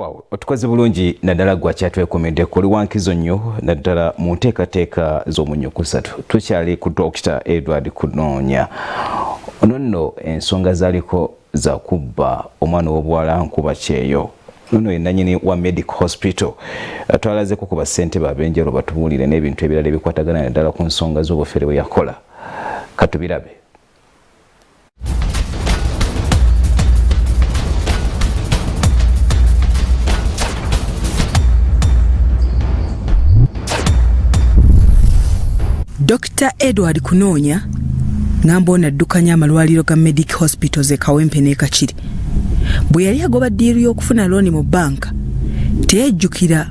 waawe otukoze bulungi naddala gwa kyatwekomedde kuli wankizo nnyo naddala mu nteekateeka z'omunyukusatu tukyali ku Dokita Edward Kunoonya ono nno ensonga zaaliko za kubba omwana w'obuwala nkuba kyeyo ono ye nannyini wa Medik Hospital twalazeko ku bassentebe ab'enjawulo batubuulire n'ebintu ebirala ebikwatagana naddala ku nsonga z'obufere bwe yakola katubirabe. Dokita Edward Kunoonya ngamba onaddukanya amalwaliro ga Medik Hospital ze Kawempe ne Kachiri bwe yali agoba ddiiru y'okufuna looni mu banka teyajjukira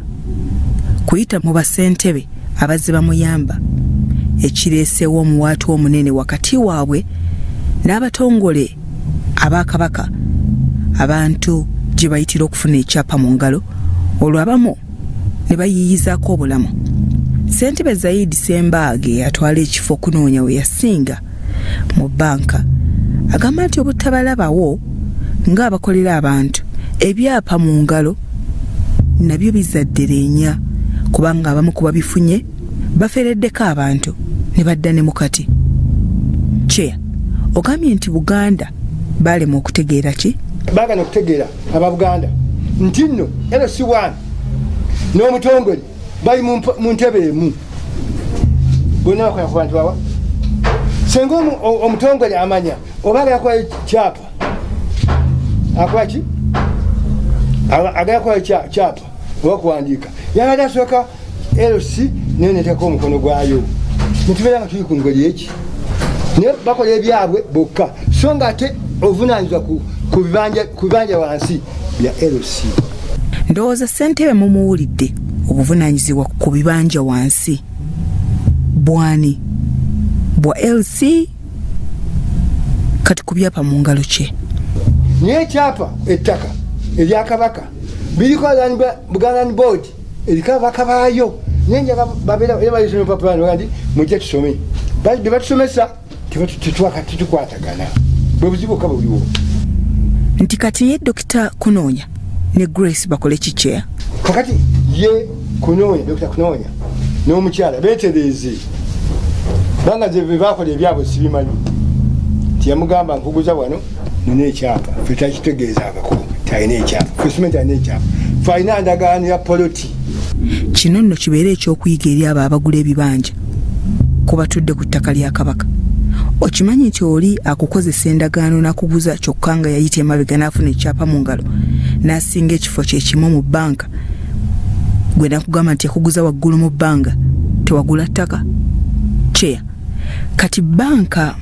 kuyita mu bassentebe abazze bamuyamba ekireesewo omuwaatu omunene wakati waabwe n'abatongole abakabaka abantu gye bayitira okufuna ekyapa mu ngalo olwo abamu ne bayiyizaako obulamu. Ssentebe Zaidi Ssembaage atwala ekifo Kunoonya we yasinga mu banka agamba nti obutabalabawo ng'abakolera abantu ebyapa mu ngalo nabyo bizaddereenya kubanga abamu kuba bifunye bafereddeko abantu ne badda ne mukati. Kyeya ogambye nti Buganda balema okutegeera ki? Baagana okutegeera aba-Buganda nti nno LC1 n'omutongole bali mu ntebe emu bonna bakola ku bantu bawa senga omutongole amanya oba agakola kyapa akola ki agakola kyapa oba kuwandiika yabadde asooka LC naye neteeka omukono gwayo netubeera nga tuli ku ngeri eki naye bakola ebyabwe bokka so nga ate obuvunaanyizibwa ku bibanja wansi bya LC. Ndowooza ssentebe mumuwulidde obuvunaanyizibwa ku bibanja wansi bwani bwa LC kati ku byapa mu ngalo kye. Naye ekyapa ettaka erya Kabaka biriko Buganda Land Board eriko ababaka baayo naye njaga babeera era bayise n'olupapula nti mujje tusome bye batusomesa tetukwatagana bwe buzibu bwokka buliwo. Nti kati ye Dokita Kunoonya ne Grace bakole kikyeya kakati ye Kunoonya Dokita Kunoonya n'omukyala beetereeze banga ze bakola ebyabwe sibimanyi nti yamugamba nkuguza wano nina ekyapa fe takitegeezaagako talina ekyapa fesime talina ekyapa fe alina ndagaano ya poloti. Kino nno kibeera ekyokuyiga eri abo abagula ebibanja ku batudde ku ttaka lya Kabaka. Okimanyi nti oli akukozesa endagaano n'akuguza kyokka nga yayita emabega n'afuna ekyapa mu ngalo n'asinga ekifo kye kimu mu banka gwe nakugamba nti yakuguza waggulu mu bbanga tewagula ttaka. Kyeya kati banka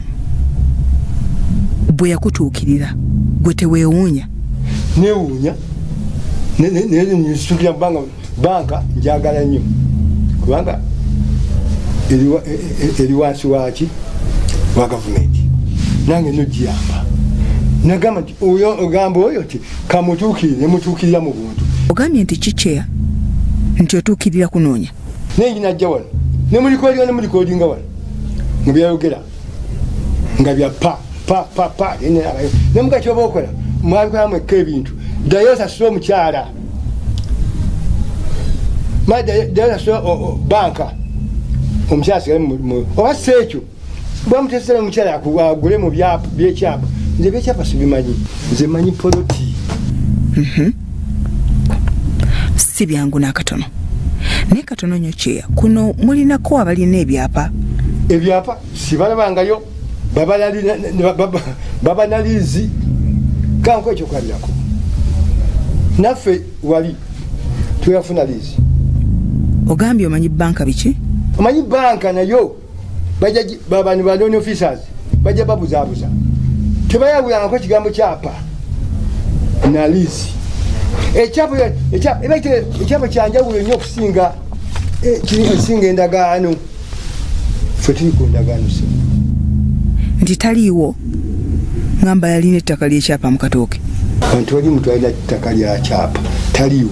bwe yakutuukirira gwe teweewuunya? Neewuunya nesukira banka njagala nnyo kubanga eri wansi waki wa gavumenti nange nogiyamba nagamba nti oyo ogamba oyo ti kamutuukire nemutuukirira mu buntu. Ogambye nti kikyeya nti otuukirira Kunoonya naye najja wano nemulikodinga wano nga byayogera nga bya pa nemugaki oba okola mwabikolamu ekka ebintu ddayo osasula omukyala ddayo osasula banka omukyala asigale oba si ekyo bwamutesera omukyala agule mu byekyapa nze byekyapa sibimanyi nze manyi poloti. Si byangu n'akatono naye katono nnyo Kyeya kuno mulinako abalina ebyapa sibalabangayo babanalizi kanko ekyo kwalirako naffe wali tuyafuna lizi. Ogambye omanyi banka biki? Omanyi banka nayo bajja babani ba loan officers bajja babuzaabuza tebayabulangako kigambo kyapa na lizi. Ekyapa kyanjawulo nnyo okusinga endagaano ffe tuli ku ndagaano si nti taliiwo ngamba yalina ettaka ly'ekyapa mu Katooke. Abantu bali muntu alina ettaka lya kyapa taliiwo.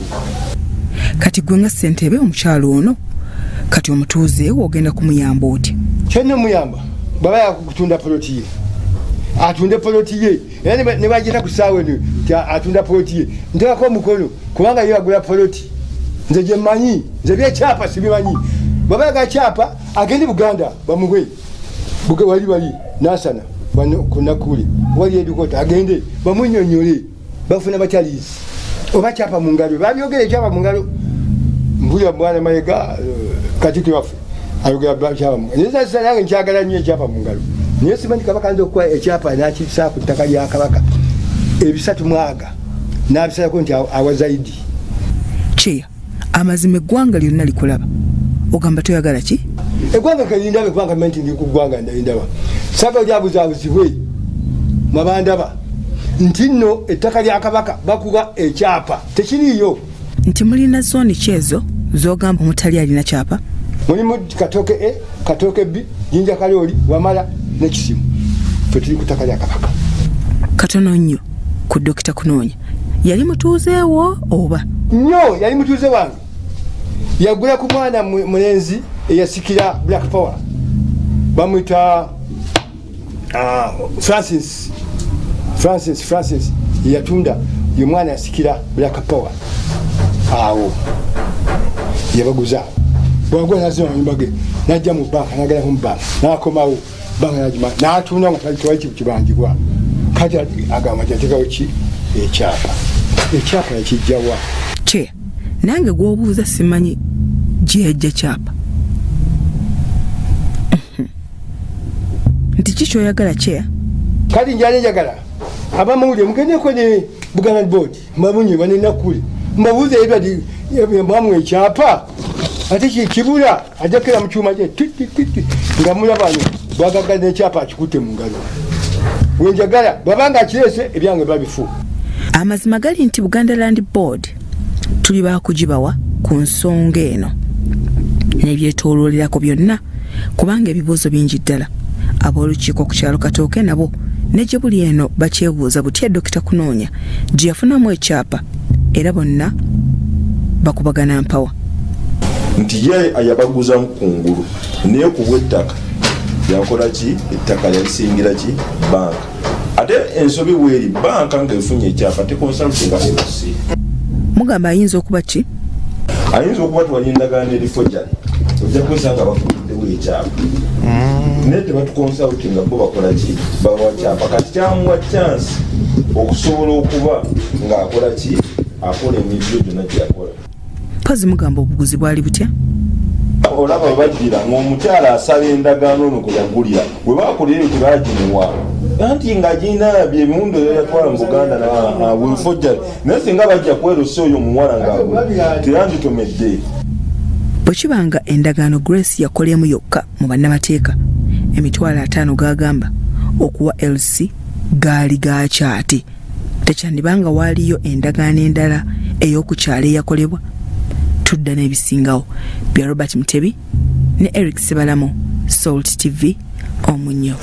Kati gwe nga ssentebe omukyalo ono kati omutuuze ogenda kumuyamba oti? Kyonna muyamba baba yakutunda poloti ye atunde poloti ye era ne bagenda ku saawa eno atunda poloti ye nteekako omukono kubanga ye agula poloti nze gye mmanyi nze byekyapa sibimanyi babaga kyapa agende Buganda bamuwe wali nasana kunakuli wali edukota agende bamunyonyole bafuna bakyalizi oba kyapa mu ngalo babyogera kyapa mu ngalo mbuya mwana Mayiga katiki wafu ayogera kyapa mu ngalo neza nange nkyagala nnyo kyapa mu ngalo naye simanyi kabaka nze okuwa ekyapa nakisa ku ttaka lya kabaka ebisatu mwaga n'abisalako nti awazaidi kyeyo amazima eggwanga lyonna likulaba ogamba toyagala ki eggwanga kalindaba kubanga menti ndi ku ggwanga ndalindaba saba lyabuzaabuzibwe mwabandaba nti nno ettaka lya kabaka bakuba ekyapa tekiriiyo nti mulina zooni kyezo z'ogamba omutali alina kyapa mulimu Katooke A Katooke B Jinja Kalooli Wamala n'Ekisimu ffe tuli ku ttaka lya kabaka katono nnyo ku Dokita Kunoonya yali mutuuzeewo oba nnyo yali mutuuze wange yagula ku mwana mulenzi eyasikira Black Power bamwita Francis yatunda ye mwana yasikira Black Power awo yabaguza bwagwa nazima mbage najja mu banka nagala mu banka nakomawo banka najima natunda ngapalitwa iki kibangibwa kati agamba kyatekawo ki ekyapa yakijjawa kyeyo nange gwobuuza simanyi gyejja kyapa nti kikyoyagala kyeyo kati njali njagala abamawulire mugendeko ne Buganda Board mbabunye banenakule mbabuuze ebadi mwamu ekyapa ate kibula ajakera mu kyuma kye nga mulabano bwagagala n'ekyapa akikutte mu ngalo wenjagala bwabanga akirese ebyange babifu amazima gali nti Buganda Land Board tuli bakugibawa ku nsonga eno n'ebyetooloolerako byonna kubanga ebibuuzo bingi ddala ab'olukiiko ku kyalo Katooke nabo ne gye buli eno bakyebuuza butya Dokita Kunoonya gye yafunamu ekyapa era bonna bakubagana mpawa nti ye ayabaguza kungulu naye ku bw'ettaka yakola ki ettaka yalisingira ki banka ate ensobi weeri banka ng'efunye ekyapa tekonsalutinga LC mugamba ayinza okuba ki ayinza okuba twalindagana erifo gyali ojja kwesanga bafuddewo ekyapa naye tebatukonsalutinga bo bakola ki bawa kyapa kati kyamuwa chance okusobola okuba ng'akola ki akola emirimu gyonna gyeyakola mpazi mugamba obuguzi bwali butya olaba bagira ng'omukyala asaba endagaano ono kwe yagulira bwe baakola eyo tebagimuwa anti ng'agina byebiwundo yatwala mu Buganda wefojjali naye singa bajja kwerosa oyo omuwala ng'agula teyanditomedde bwe kibanga endagaano Grace yakolemu yokka mu bannamateeka emitwalo 5 gagamba okuwa LC gaali gakyate tekyandibanga waaliyo endagaano endala ey'okukyala eyakolebwa tudda n'ebisingawo bya Robert Mutebi ne Eric Sebalamo Salt TV Omunyo.